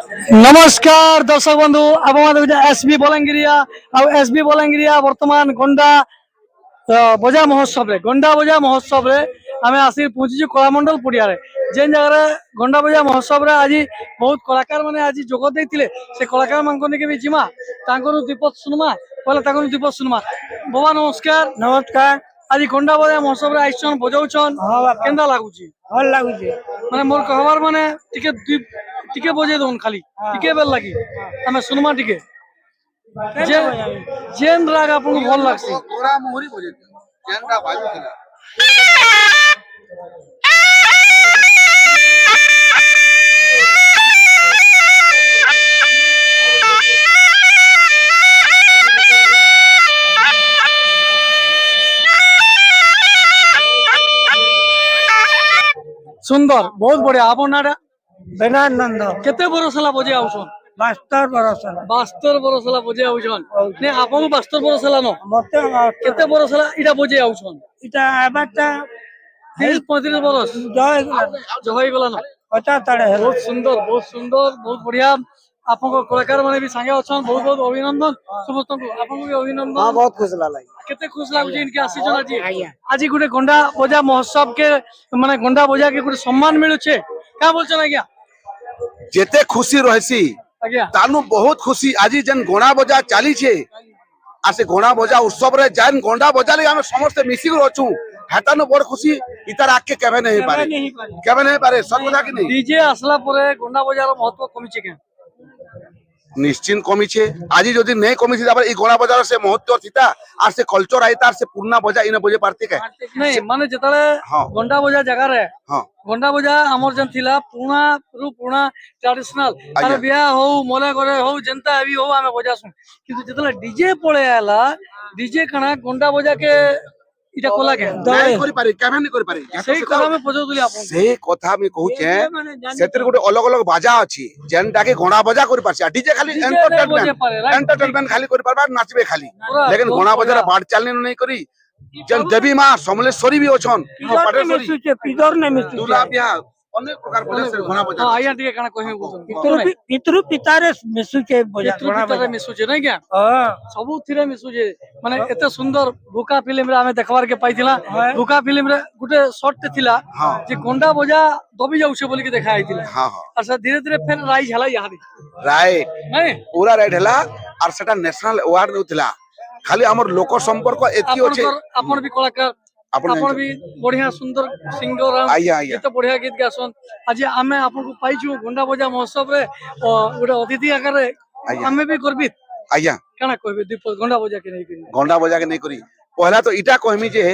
नमस्कार दर्शक बंधु आप एसबी बलांगिरिया एसबी बलांगिरिया बर्तमान गंडा बजा महोत्सव रे गंडा बजा महोत्सव रे आम आसी पहुंची कलामंडल पड़िया जेन जगह गंडा बजा महोत्सव रे आज बहुत कलाकार मैंने आज जोग देते से कलाकार मान भी जिमा दीपक सुनमा पहले दीपक सुनमा बाबा नमस्कार। नमस्कार। आज गंडा बजा महोत्सव रे आइसन बजाउछन केंदा लागुची भल लागुचे माने मोर कहबार माने टिके बजे दोन खाली टिके बेल लगी हमें सुनमा टिके जेन राग आपको भल लागसी गोरा मोहरी बजे जेन राग बाजू थिला सुंदर बहुत बढ़िया आप ना बेनानंद केते बरस हला बजे आउछन 72 बरस 72 बरस हला बजे आउछन ने आपन 72 बरस हला न मते केते बरस हला इटा बजे आउछन इटा एबाटा 30-35 बरस जय जहई गला न 50 तड़े है। बहुत बढ़िया आपको कलाकार माने भी संगे अछन बहुत बहुत अभिनंदन समस्त को आपको भी अभिनंदन। हां बहुत खुश लागला केते खुश लागुची इनके आसीजन आज गुटे गंडा बजा महोत्सव के माने गंडा बजा के गुटे सम्मान मिलु छे का बोलछन आज्ञा जेते खुशी रहसी आज्ञा तानु बहुत खुशी आज जन गोणा बजा चाली छे आ से गोणा बजा उत्सव रे जन गोंडा बजा ले हम समस्त मिसी को रहछु हेतानु बड़ खुशी इतार आके केबे नहीं पारे सब কথা कि नहीं डीजे असला परे गंडा बजार महत्व कमी छे के निश्चित कमी छे आज जदी नहीं कमी छे तापर ई गोणा बजार से महत्व थिता आर से कल्चर आइतार से पूर्णा बजा इने बजे पारती के नहीं माने जतले गंडा बजा जगह रे हां गंडा बजा हमर जन थिला पुणा ट्रेडिशनल अरे बिया हो मोले करे हो जनता अभी हो आमे बजा सुन किंतु जतले डीजे पळे आला डीजे कणा गंडा बजा के इटा कोला के नहीं करि पारे केबे नहीं करि पारे सही कथा में पजौतली आपन सही कथा में कहू छे सेतिर गोटे अलग अलग बाजा अछि जेनटा के गोणा बजा करि पारसी डीजे खाली एंटरटेनमेंट खाली करि पारबा नाचबे खाली लेकिन गोणा बजा बाड चालनी नहीं करी जन देवी मां समलेश्वरी भी अछन मिसुचे पिदर ने मिसुचे दुला बिया अनेक प्रकार बजा से गोणा बजा हां आया टिके कणा कहि बोलछन पितृ पितारे मिसुचे बजा गोणा बजा मिसुचे नहीं क्या हां सबु थिरे मिसुचे माने एते सुंदर भूका फिल्म रे हमें देखबार के पाइथिला भूका फिल्म रे गुटे शॉट थिला जे गोंडा बजा दबी जाउछे बोली के देखा आइथिला हां अच्छा धीरे धीरे फिर राइज हला यहां राइट नहीं पूरा राइट हला और सेटा नेशनल अवार्ड नउथिला खाली हमर लोक संपर्क एति होचे अपन भी कलाकार अपन भी बढ़िया सुंदर सिंगर एते बढ़िया गीत गासन आज आमे आपन को पाइछु गोंडा बजा महोत्सव रे गोटे अतिथि आकार रे आमे भी गर्वित आज्ञा काना कहबे दीपक गोंडा बजा के नहीं करी गोंडा बजा के नहीं करी पहला तो इटा कहमी जे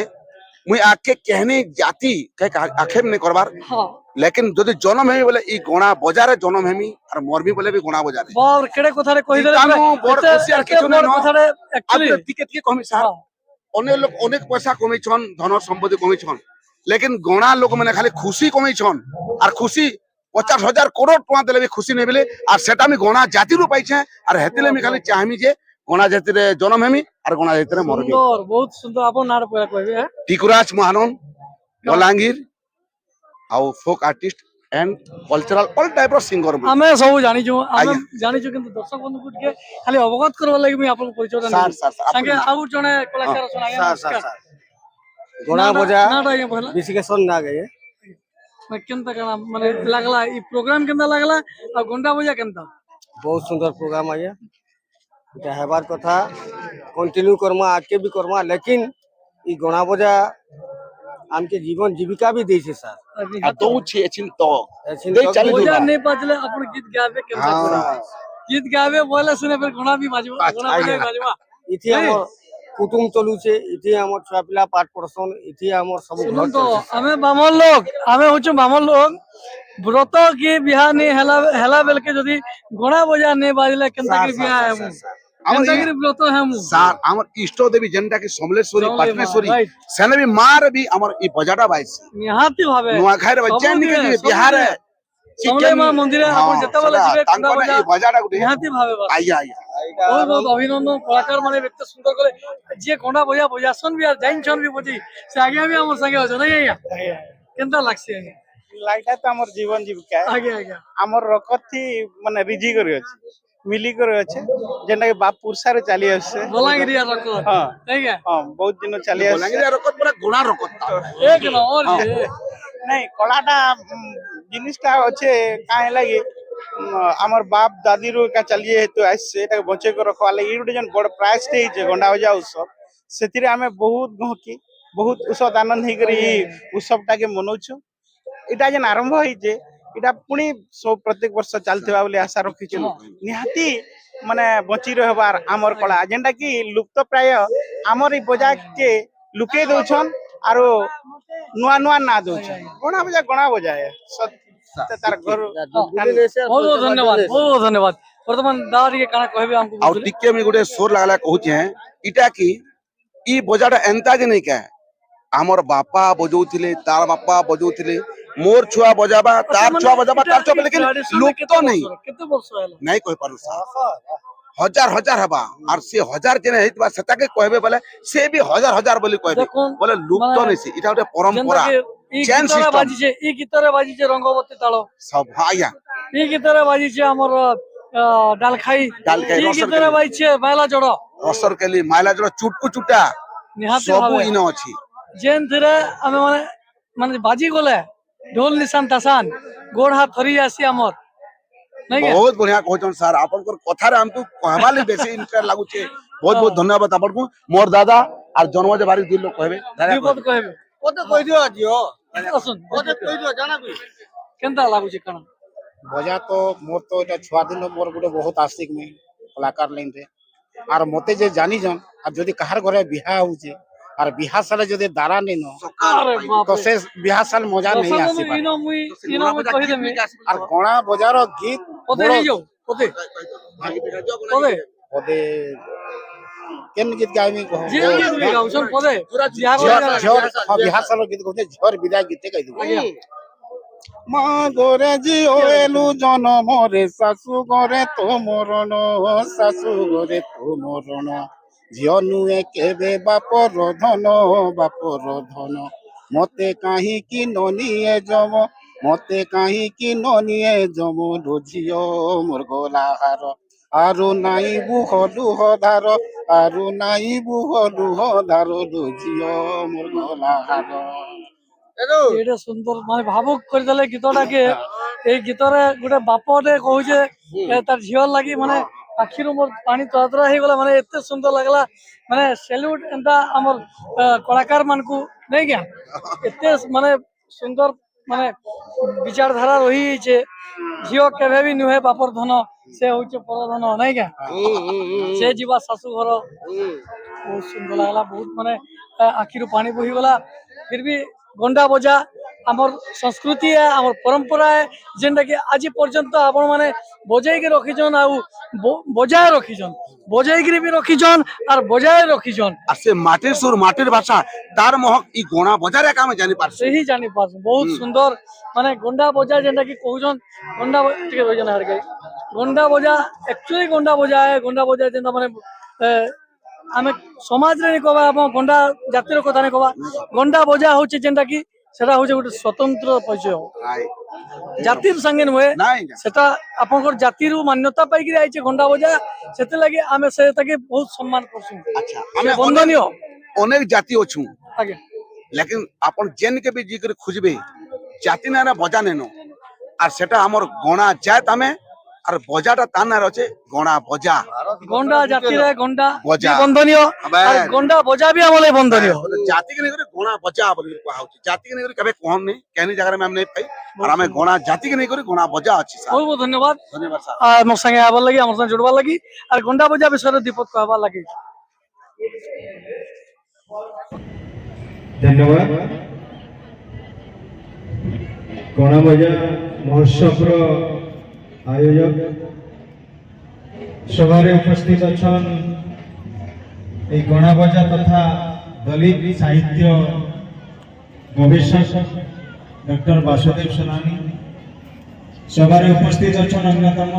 मुई आके कहने जाति कह आखेर नहीं करबार हां लेकिन जदि जन्म हेमी बोले ई गोणा बजारे जन्म हेमी और मोरबी बोले भी गोणा बजारे बार केड़े कथा रे कहि देले बड़ खुशी आर किछु बड़ कथा रे एक्चुअली टिके कहमी साहब अनेक लोग अनेक पैसा कमी छन धन संपत्ति कमी छन लेकिन गोणा लोग माने खाली खुशी कमी छन और खुशी 50,000 करोड़ टका देले भी खुशी नहीं मिले और सेटा मी गोणा जाति रु पाई छे और हेतिले मी खाली चाहमी जे गोणा जाति रे जन्म हेमी और गोणा जाति रे मरबी सुंदर बहुत सुंदर आपन नार पया कहबे टिकुराज महानन बलांगीर आउ folk artist and cultural all type of singer हमें सब जानि छु किंतु दर्शक बंधु कुट के खाली अवगत करबा लागि मी आपन परिचय देना सर संगे आउ जने कलाकार सुनाया सर गोणा बजा नाटा ये पहला विशिकेशन ना गए मैं केनता कना माने लागला ई प्रोग्राम केनता लागला आ गोंडा बजा केनता बहुत सुंदर प्रोग्राम आया इटा हेबार कथा कंटिन्यू करमा आके भी करमा लेकिन ई गोणा बजा आमके जीवन जीविका भी देछे सर आ तो छे छिन तो दे चली बजा नहीं बजले अपन गीत गावे केनता गीत गावे बोले सुने फिर गोणा भी बाजवा गोणा भी बाजवा इति हमर कुटुम चलू छे इति हमर छुआ पिला पाठ पढ़सन इति हमर सब घर तो हमें बामन लोग व्रत के बियाह नहीं हेला बेल के जदी गोणा बजा नहीं बाजले केनता के बियाह है केनता के व्रत है सर हमर इष्ट देवी जनता के समलेश्वरी पटनेश्वरी सेने भी मार भी हमर ई बजाटा बाइस निहाती भावे नुआ खाइर बच्चा निके बिहार है समले मां मंदिर अपन जते वाला जिबे गोंडा बजा ई बजाटा गुटे निहाती भावे आइया बहुत बहुत अभिनंदन कलाकार माने व्यक्ति सुंदर करे जे गोंडा बजासन भी जाइन छन भी बजी से आगे भी हमर संगे हो नहीं केनता लागसे ଲାଇଟା ତ ଆମର ଜୀବନ ଜୀବିକା ଆଜ୍ଞା ଆଜ୍ଞା ଆମର ରକତ ଥି ମାନେ ରିଜି କରି ଅଛି ମିଲି କରି ଅଛି ଯେନ୍ଟା କି ବାପ ପୁରସାରେ ଚାଲି ଆସେ ବଲାଙ୍ଗିରିଆ ରକତ ହଁ ଆଜ୍ଞା ହଁ ବହୁତ ଦିନ ଚାଲି ଆସେ ବଲାଙ୍ଗୀର ରକତ ପୁରା ଗୁଣା ରକତ ଏକ ନମ୍ବର ଯେ ନାଇଁ କଳାଟା ଜିନିଷଟା ଅଛେ କାଁ ହେଲା କି আমার বাপ দাদিরও একা চালিয়ে হেতু আসছে এটাকে বঞ্চে করে রখবা লাগি এই গোটে যেন বড় প্রাইজଟେ ହେଇছে গন্ডা বজা উৎসব ସେଥିରେ ଆମେ ବହୁତ ଗହକି ବହୁତ ଉତ୍ସବ ଆନନ୍ଦ ହେଇକରି ଏଇ ଉତ୍ସବଟାକେ ମନଉଛୁ ଏଇଟା ଯେନ୍ ଆରମ୍ଭ ହେଇଛେ ଏଇଟା ପୁଣି ସବୁ ପ୍ରତ୍ୟେକ ବର୍ଷ ଚାଲିଥିବା ବୋଲି ଆଶା ରଖିଛୁ ନିହାତି ମାନେ ବଞ୍ଚି ରହିବାର ଆମର କଳା ଯେନ୍ଟା କି ଲୁପ୍ତ ପ୍ରାୟ ଆମର ଏଇ ବଜାକେ ଲୁକେଇ ଦଉଛନ୍ ଆରୁ ନୂଆ ନୂଆ ନା ଦଉଛନ୍ ଗଣା ବଜା ତାର ଘର ବହୁତ ବହୁତ ଧନ୍ୟବାଦ ବହୁତ ବହୁତ ଧନ୍ୟବାଦ ବର୍ତ୍ତମାନ ଦାଦା ଟିକେ କାଣା କହିବେ ଆମକୁ ଆଉ ବୁଝିଲେ? ଟିକେ ମୁଇଁ ଗୋଟେ ସୋର ଲାଗଲା କହୁଛେ ଇଟା କି ଇ ବଜାଟା ଏନ୍ତା ଯେ ନାଇଁ କା ଆମର ବାପା ବଜଉଥିଲେ ତାର ବାପା ବଜଉଥିଲେ মোর ছুয়া বজাবা তার ମାନେ ছুয়া বজাবা ଏଇଟା তার ছুয়া ଏଇ লেকিন tradition ରେ লুপ্ত নেই କେତେ ବର୍ଷ ହେଲା নাই কই পারু স্যার হাজার হাজার হবা আর সে হাজার যেনে হইতবা সেটাকে কইবে বলে সে বি হাজার হাজার বলি কইবে দেখুন, বলে লুপ্ত মানে নেই এটা ଗୋଟେ পরম্পরা ଯେନ୍ତାକି ଏଇ ଚେନ୍ ଗୀତରେ ସିଷ୍ଟମ ବାଜିଛେ ଏଇ ଗୀତରେ ବାଜିଛେ ରଙ୍ଗବତୀ ତାଳ সব আଜ୍ଞା ଏଇ ଗୀତରେ ବାଜିଛେ ଆମର ଡାଲଖାଇ ଡାଲଖାଇ, ଏଇ ରସରକେଲି। ଗୀତରେ ବାଜିଛେ ବାଇଲା ଜଡ ରସରକେଲି ମାଇଲା ଜଳ ଚୁଟକୁ ଚୁଟା ନିହାତି ସବୁ ଭାବେ ଇନ ଅଛି ଯେନ୍ଥିରେ ଆମେ ମାନେ ମାନେ ବାଜି ଗଲେ ଢୋଲ ନିଶାନ ତାସାନ ଗୋଡ ହାତ ଥରି ଆସି ଆମର ନାଇଁ କି ବହୁତ ବଢିଆ କହୁଛନ୍ ସାର୍ ଆପଣଙ୍କର କଥାରେ ଆମକୁ କହିବା ଲାଗି ବେଶୀ ଇଣ୍ଟରେଷ୍ଟ ଲାଗୁଛେ ବହୁତ ବହୁତ ଧନ୍ୟବାଦ ଆପଣଙ୍କୁ ମୋର ଦାଦା আর জন্ম যে বাড়ি দুই লোক কইবে ବିପଦ କହିବେ মতে কই দিও আজিও ଆସୁନ୍ মতে কই দিও জানাবি କେନ୍ତା ଲାଗୁଛି କାଣା বজা তো মোর তো এটা ছুয়া দিন মোর গোটে বহুত আস্তিক মুই কলাকার লাইনরে আর মতে যে জানিছন আর যদি কাহার ঘরে বিহা হউছে আর বিহা সালে যদি দাঁড়া নিন আরে তো বাপরে সে বিহা সাল মজা নেই দର୍ଶକ আসি ଇନ ମୁଇଁ କହିଦେମି আর গণা বজার গীত ପଦେ বড় ହେଇଯାଉ ପଦେ ପଦେ পদে কেন গীত গাইমি কহ ଯିଏ ଗୀତ ବି ଗାଉଛନ୍ ପଦେ ବିହା ঝড় କରିବା ঝড় বিহা সাল গীত কহতে ঝড় বিদায় গীতে গাই দিব আଜ୍ଞା মা গোরে জিও এলু জনমরে শাশু ঘরে তো মরণ শাশু ঘরে তো মরণ ঝিও নুয়ে কেবে বাপর ধন বাপর ধন মতে কাহিকি ননিয়ে জম মতে কাহিকি ননিয়ে জম ঝিও মোর গোলাহার আরু নাই বুহ লুহ ধার আরু নাই বুহ লুহ ধার ঝিও মোর গোলাহার ଏଇଟା ସୁନ୍ଦର ମାନେ ଭାବୁକ କରିଦେଲେ ଗୀତଟାକେ ଏଇ ଗୀତରେ ଗୋଟେ ବାପଟେ କହୁଛେ ତାର ଝିଅ ଲାଗି ମାନେ ଆଖିରୁ ମୋର ପାଣି ତରତରା ହେଇଗଲା ମାନେ ଏତେ ସୁନ୍ଦର ଲାଗିଲା ମାନେ ସେଲ୍ୟୁଟ ଏନ୍ତା ଆମର କଳାକାର ମାନଙ୍କୁ ନାଇଁ କି ଏତେ ମାନେ ସୁନ୍ଦର ମାନେ ବିଚାରଧାରା ରହିଯାଇଛି ଝିଅ କେବେ ବି ନୁହେଁ ବାପର ଧନ ସେ ହଉଛି ପରଧନ ନାଇଁ କି ସେ ଯିବା ଶାଶୁ ଘର ବହୁତ ସୁନ୍ଦର ଲାଗିଲା ବହୁତ ମାନେ ଆଖିରୁ ପାଣି ବୋହିଗଲା ଫିର ବି ଗଣ୍ଡା ବଜା আমার সংস্কৃতি আমার পরম্পরা যেটা কি আজি পর্যন্ত আপন মানে বজাইকি রখিছন আউ বজায় রখিছন বজাইকি বি রখিছন আর বজায় রখিছন আর সে মাটির সুর মাটির ভাষা তার মহক ই গোনা বজারে কামে জানি পারছে সেই জানি পারছ বহুত সুন্দর মানে গন্ডা বজা যেটা কি কହୁছন গন্ডা টিকে রইছন আর গন্ডা বজা একচুয়ালি গন্ডা বজা যেটা মানে আমি সমাজরে নি কবা আপন গন্ডা জাতির কথা নি কবা গন্ডা বজা হচ্ছে যেটা কি সেটা হচ্ছে গোটে স্বতন্ত্র পরিচয় জাতির সঙ্গে নুহে নাই সেটা আপনার জাতির মান্যতা পাইকি আইছে ঘন্টা বজা সেটাকে আমি সেটাকে বহুত সম্মান করছু আচ্ছা আমি বন্দনীয় অনেক জাতি অছু আগে লেকিন আপন যেন কে বি জিগরে খুঁজবে জাতি না বজা নেন আর সেটা আমার গণা যায় তামে আর বজাটা তার না আছে গণা বজা গন্ডা জাতির গন্ডা বজা। বন্দনীয় আর গন্ডা বজা বি আমলে বন্দনীয় জাতি কে নেই গণা বজা বলি কুয়া হচ্ছে জাতি কে নেই কেবে কম নেই কেনি জায়গায় আমি নেই পাই আর আমি গণা জাতি কে নেই গণা বজা আছে স্যার বহুত বহুত ধন্যবাদ ধন্যবাদ স্যার আর মোর সঙ্গে আবার লাগি আমার সঙ্গে জুড়বার লাগি আর গন্ডা বজা বিষয়ে দীপক কহবার লাগি ধন্যবাদ গণবজা মহোৎসবর আয়োজক সভারে উপস্থিত অছন এই গণবজা তথা দলিত সাহিত্য গবেষক ডক্টর বাসুদেব সোনানি সভারে উপস্থিত অছন অন্যতম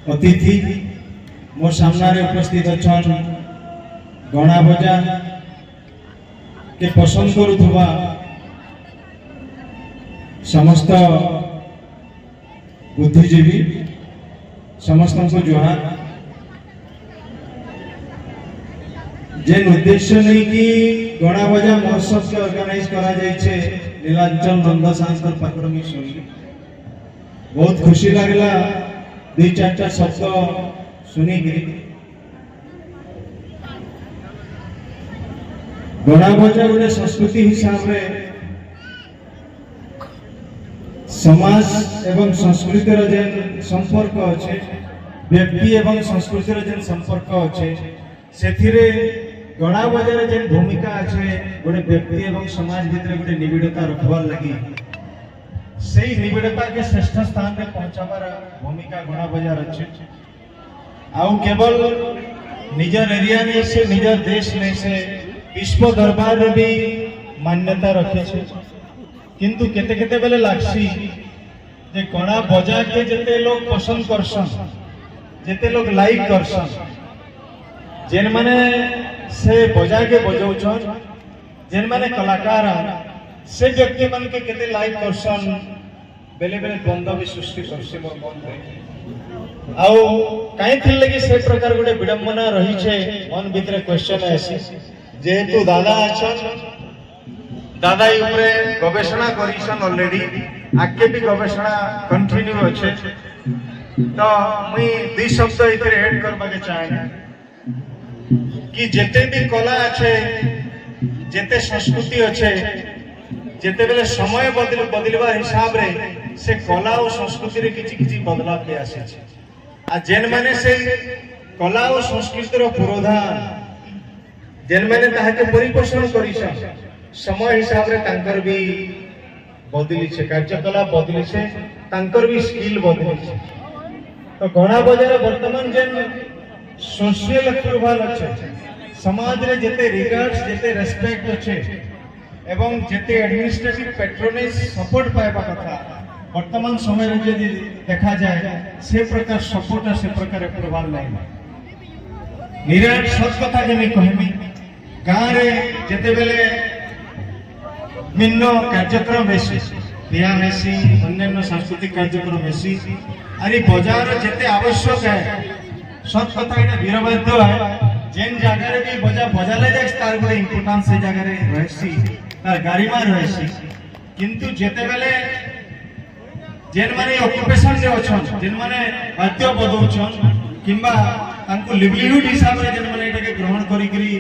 অতিথি মোর সামনে উপস্থিত অছন গণবজা কে পছন্দ করুথবা समस्त बुद्धिजीवी समस्त को जुहार जेन उद्देश्य नहीं कि गणा बजा महोत्सव के ऑर्गेनाइज करा जाइछे नीलांचल नंद सांस्कर पात्रमी सुनी बहुत खुशी लागला दुई चार शब्द सुनी गणा बजा गोटे संस्कृति हिसाब रे समाज एवं संस्कृतिर जेन संपर्क अच्छे व्यक्ति एवं संस्कृतिर जेन संपर्क अच्छे सेथिरे गणा बजार जेन भूमिका अच्छे गोटे व्यक्ति एवं समाज भितर गोटे निबिड़ता रखबार लगी सही निबिड़ता के श्रेष्ठ स्थान में पहुंचाबार भूमिका गणा बजार अच्छे आउ केवल निजर एरिया नहीं से निजर देश नहीं से विश्व दरबार में भी मान्यता रखे छे किंतु केते केते बेले लागसी जे गणा बजा के जेते लोग पसंद करसन जेते लोग लाइक करसन जेन माने से बजा के बजाउछन जेन माने कलाकार से व्यक्ति मन के केते लाइक करसन बेले बेले द्वंद्व भी सृष्टि करसी मोर मन रे आउ काई थिल लगी से प्रकार गोटे विडंबना रही छे मन भीतर क्वेश्चन आसी जेहेतु दादा अछन दादा ऊपर गवेषणा करिसन ऑलरेडी आगे भी गवेषणा कंटिन्यू अच्छे तो मुई दुई शब्द इधर ऐड करबा के चाहे कि जेते भी कला अच्छे जेते संस्कृति अच्छे जेते बेले समय बदलवा हिसाब रे से कला और संस्कृति रे किछि किछि बदलाव के आसे छे आ जेन माने से कला और संस्कृति रो पुरोधान जेन माने ताहा के परिपोषण करिसन समय हिसाब रे तांकर भी बदली छे कार्यकला बदली छे तांकर भी स्किल बदली छे तो गणा बजार वर्तमान जेन सोशल अप्रूवल अच्छे समाज रे जेते रिगार्ड्स जेते रेस्पेक्ट अच्छे एवं जेते एडमिनिस्ट्रेटिव पैट्रोनेज सपोर्ट पाइबा कथा वर्तमान समय रे यदि देखा जाए से प्रकार सपोर्ट से प्रकार अप्रूवल नहीं निराट सच कथा जे मैं कहमी गाँव रे जेते बेले भिन्न कार्यक्रम हेसी बिहा हेसी अन्य सांस्कृतिक कार्यक्रम हेसी अरे बजार जेते आवश्यक है सत कथा एटा वीरवाद्य है जेन जगह रे भी बजा बजाले जाय तार गोटे इंपोर्टेंस से जगह रे रहसी तार गारिमा रहसी किंतु जेते बेले जेन माने ऑक्युपेशन रे अछन जेन माने वाद्य बजाउछन किंबा तांको लिवलीहुड हिसाब रे जेन माने एटा के ग्रहण करी करी